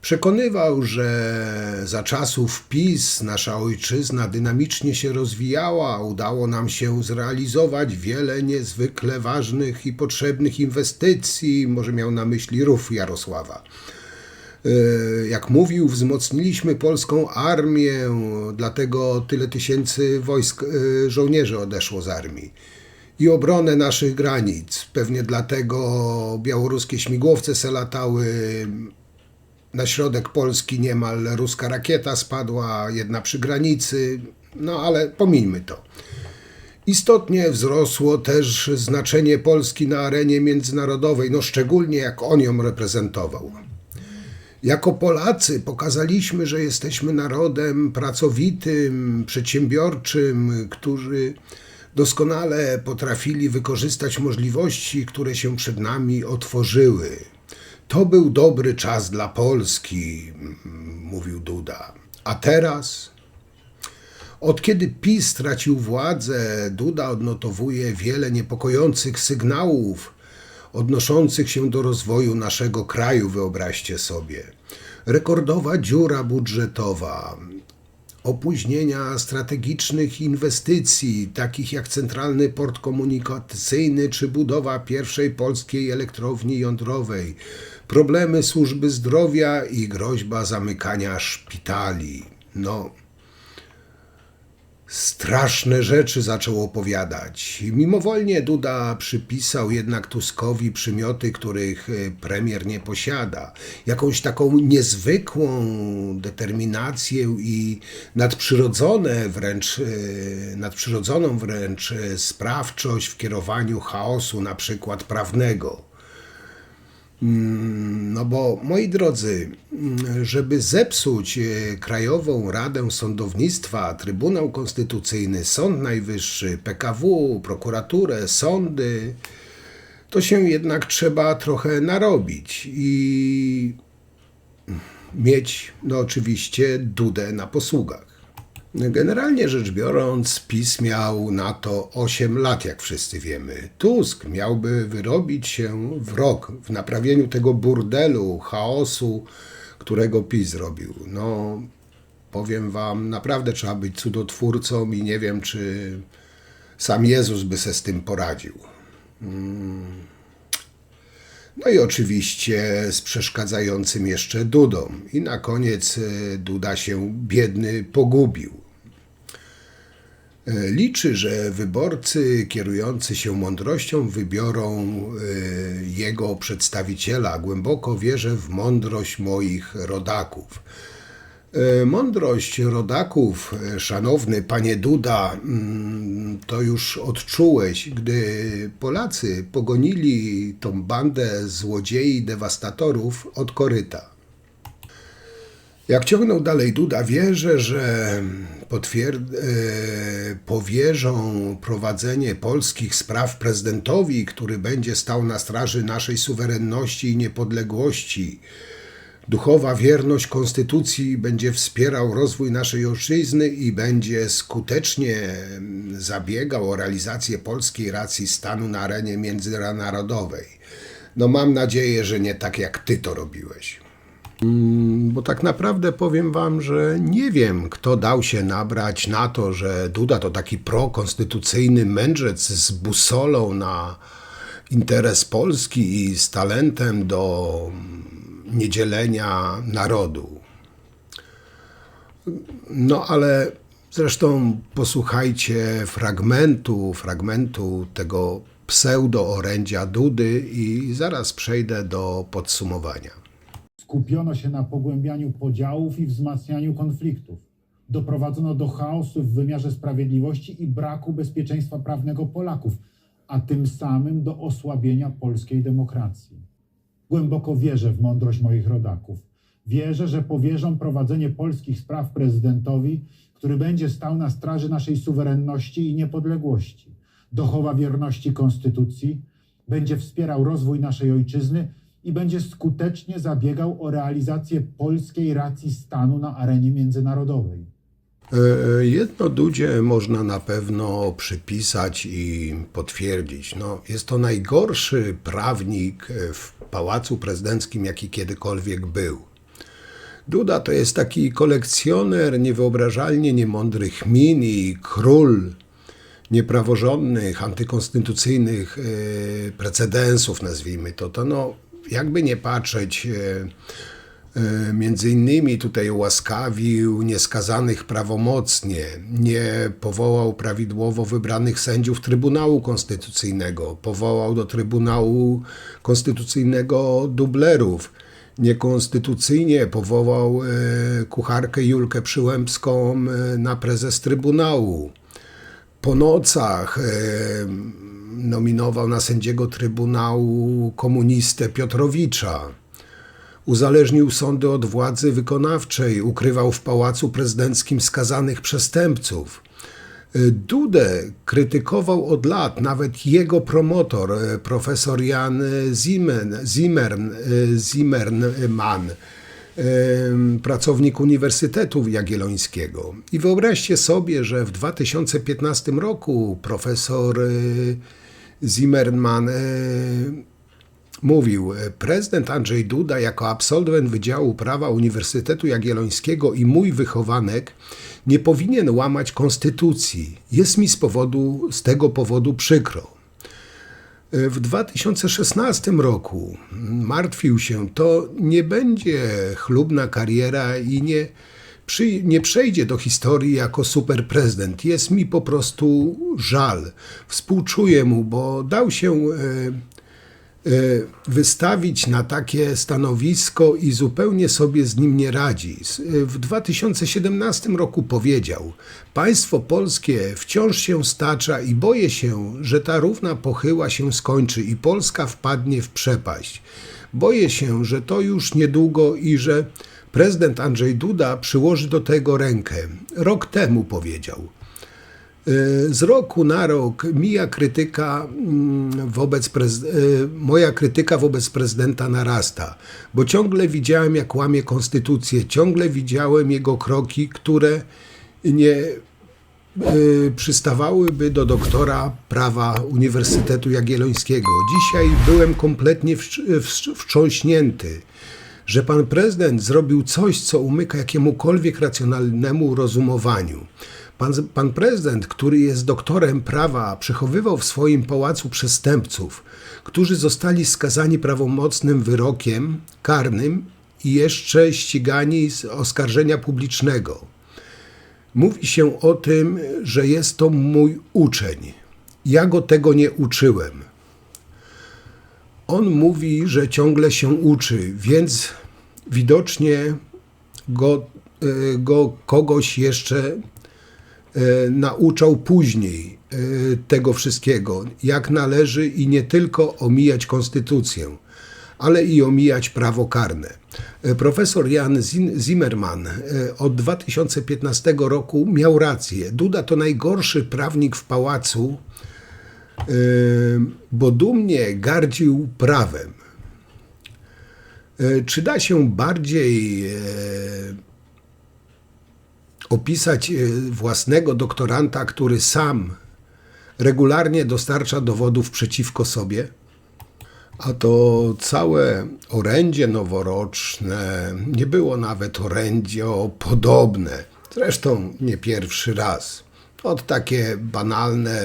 A: Przekonywał, że za czasów PiS nasza ojczyzna dynamicznie się rozwijała, udało nam się zrealizować wiele niezwykle ważnych i potrzebnych inwestycji, może miał na myśli rów Jarosława. Jak mówił, wzmocniliśmy polską armię, dlatego tyle tysięcy żołnierzy odeszło z armii. I obronę naszych granic. Pewnie dlatego białoruskie śmigłowce se latały. Na środek Polski niemal ruska rakieta spadła, jedna przy granicy. No ale pomińmy to. Istotnie wzrosło też znaczenie Polski na arenie międzynarodowej, no szczególnie jak on ją reprezentował. Jako Polacy pokazaliśmy, że jesteśmy narodem pracowitym, przedsiębiorczym, którzy doskonale potrafili wykorzystać możliwości, które się przed nami otworzyły. To był dobry czas dla Polski, mówił Duda. A teraz? Od kiedy PiS stracił władzę, Duda odnotowuje wiele niepokojących sygnałów odnoszących się do rozwoju naszego kraju, wyobraźcie sobie. Rekordowa dziura budżetowa, opóźnienia strategicznych inwestycji, takich jak Centralny Port Komunikacyjny czy budowa pierwszej polskiej elektrowni jądrowej, problemy służby zdrowia i groźba zamykania szpitali. No, straszne rzeczy zaczął opowiadać. Mimowolnie Duda przypisał jednak Tuskowi przymioty, których premier nie posiada. Jakąś taką niezwykłą determinację i nadprzyrodzoną wręcz sprawczość w kierowaniu chaosu, na przykład prawnego. No bo, moi drodzy, żeby zepsuć Krajową Radę Sądownictwa, Trybunał Konstytucyjny, Sąd Najwyższy, PKW, prokuraturę, sądy, to się jednak trzeba trochę narobić i mieć, no oczywiście, Dudę na posługach. Generalnie rzecz biorąc, PiS miał na to 8 lat, jak wszyscy wiemy. Tusk miałby wyrobić się w rok w naprawieniu tego burdelu, chaosu, którego PiS zrobił. No, powiem wam, naprawdę trzeba być cudotwórcą i nie wiem, czy sam Jezus by se z tym poradził. No i oczywiście z przeszkadzającym jeszcze Dudą. I na koniec Duda się biedny pogubił. Liczy, że wyborcy kierujący się mądrością wybiorą jego przedstawiciela. Głęboko wierzę w mądrość moich rodaków. Mądrość rodaków, szanowny panie Duda, to już odczułeś, gdy Polacy pogonili tą bandę złodziei i dewastatorów od koryta. Jak ciągnął dalej Duda, wierzę, że powierzą prowadzenie polskich spraw prezydentowi, który będzie stał na straży naszej suwerenności i niepodległości. Duchowa wierność Konstytucji będzie wspierał rozwój naszej ojczyzny i będzie skutecznie zabiegał o realizację polskiej racji stanu na arenie międzynarodowej. No mam nadzieję, że nie tak jak ty to robiłeś. Bo tak naprawdę powiem wam, że nie wiem, kto dał się nabrać na to, że Duda to taki prokonstytucyjny mędrzec z busolą na interes Polski i z talentem do niedzielenia narodu. No ale zresztą posłuchajcie fragmentu tego pseudo-orędzia Dudy i zaraz przejdę do podsumowania.
F: Skupiono się na pogłębianiu podziałów i wzmacnianiu konfliktów. Doprowadzono do chaosu w wymiarze sprawiedliwości i braku bezpieczeństwa prawnego Polaków, a tym samym do osłabienia polskiej demokracji. Głęboko wierzę w mądrość moich rodaków. Wierzę, że powierzą prowadzenie polskich spraw prezydentowi, który będzie stał na straży naszej suwerenności i niepodległości, dochowa wierności konstytucji, będzie wspierał rozwój naszej ojczyzny i będzie skutecznie zabiegał o realizację polskiej racji stanu na arenie międzynarodowej.
A: Jedno Dudzie można na pewno przypisać i potwierdzić. No, jest to najgorszy prawnik w Pałacu Prezydenckim, jaki kiedykolwiek był. Duda to jest taki kolekcjoner niewyobrażalnie niemądrych min i król niepraworządnych, antykonstytucyjnych precedensów, nazwijmy to. No, jakby nie patrzeć, między innymi tutaj ułaskawił nieskazanych prawomocnie, nie powołał prawidłowo wybranych sędziów Trybunału Konstytucyjnego, powołał do Trybunału Konstytucyjnego dublerów, niekonstytucyjnie powołał kucharkę Julkę Przyłębską na prezes Trybunału. Po nocach nominował na sędziego Trybunału komunistę Piotrowicza. Uzależnił sądy od władzy wykonawczej, ukrywał w Pałacu Prezydenckim skazanych przestępców. Dudę krytykował od lat nawet jego promotor, profesor Jan Zimmermann, pracownik Uniwersytetu Jagiellońskiego. I wyobraźcie sobie, że w 2015 roku profesor Zimmermann mówił: prezydent Andrzej Duda jako absolwent Wydziału Prawa Uniwersytetu Jagiellońskiego i mój wychowanek nie powinien łamać konstytucji. Jest mi z tego powodu przykro. W 2016 roku martwił się, to nie będzie chlubna kariera i nie przejdzie do historii jako superprezydent. Jest mi po prostu żal. Współczuję mu, bo dał się wystawić na takie stanowisko i zupełnie sobie z nim nie radzi. W 2017 roku powiedział: państwo polskie wciąż się stacza i boję się, że ta równa pochyła się skończy i Polska wpadnie w przepaść. Boję się, że to już niedługo i że prezydent Andrzej Duda przyłoży do tego rękę. Rok temu powiedział. Z roku na rok moja krytyka wobec prezydenta narasta, bo ciągle widziałem, jak łamie konstytucję, ciągle widziałem jego kroki, które nie przystawałyby do doktora prawa Uniwersytetu Jagiellońskiego. Dzisiaj byłem kompletnie wstrząśnięty, że pan prezydent zrobił coś, co umyka jakiemukolwiek racjonalnemu rozumowaniu. Pan prezydent, który jest doktorem prawa, przechowywał w swoim pałacu przestępców, którzy zostali skazani prawomocnym wyrokiem karnym i jeszcze ścigani z oskarżenia publicznego. Mówi się o tym, że jest to mój uczeń. Ja go tego nie uczyłem. On mówi, że ciągle się uczy, więc widocznie go kogoś jeszcze nauczał później tego wszystkiego, jak należy i nie tylko omijać konstytucję, ale i omijać prawo karne. Profesor Jan Zimmermann od 2015 roku miał rację. Duda to najgorszy prawnik w pałacu, bo dumnie gardził prawem. Czy da się bardziej opisać własnego doktoranta, który sam regularnie dostarcza dowodów przeciwko sobie? A to całe orędzie noworoczne nie było nawet orędziopodobne. Zresztą nie pierwszy raz. Od takie banalne,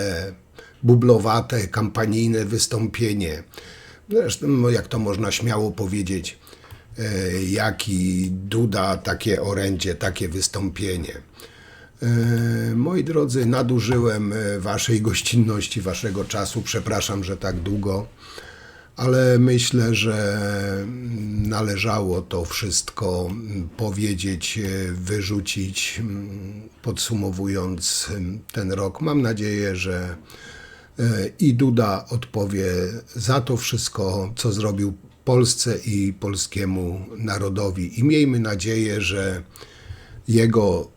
A: bublowate, kampanijne wystąpienie. Zresztą, jak to można śmiało powiedzieć, jaki Duda, takie orędzie, takie wystąpienie. Moi drodzy, nadużyłem waszej gościnności, waszego czasu. Przepraszam, że tak długo, ale myślę, że należało to wszystko powiedzieć, wyrzucić, podsumowując ten rok. Mam nadzieję, że i Duda odpowie za to wszystko, co zrobił Polsce i polskiemu narodowi. I miejmy nadzieję, że jego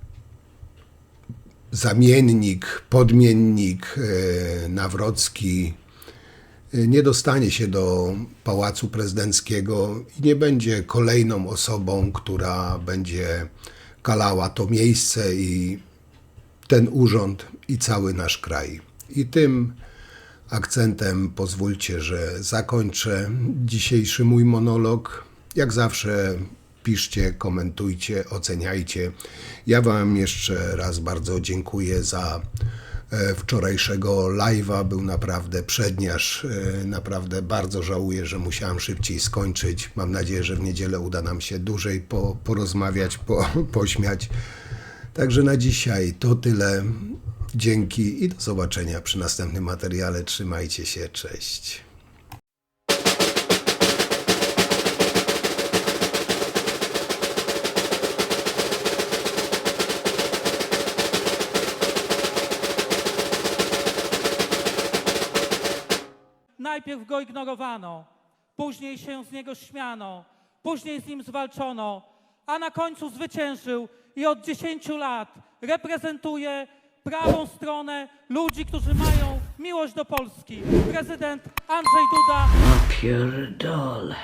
A: zamiennik, podmiennik Nawrocki nie dostanie się do Pałacu Prezydenckiego i nie będzie kolejną osobą, która będzie kalała to miejsce i ten urząd i cały nasz kraj. I tym akcentem pozwólcie, że zakończę dzisiejszy mój monolog. Jak zawsze piszcie, komentujcie, oceniajcie. Ja wam jeszcze raz bardzo dziękuję za wczorajszego live'a. Był naprawdę przedniarz. Naprawdę bardzo żałuję, że musiałem szybciej skończyć. Mam nadzieję, że w niedzielę uda nam się dłużej porozmawiać, pośmiać. Także na dzisiaj to tyle. Dzięki i do zobaczenia przy następnym materiale. Trzymajcie się, cześć.
J: Najpierw go ignorowano, później się z niego śmiano, później z nim zwalczono, a na końcu zwyciężył i od 10 lat reprezentuje prawą stronę ludzi, którzy mają miłość do Polski. Prezydent Andrzej Duda.
K: Pierdolę.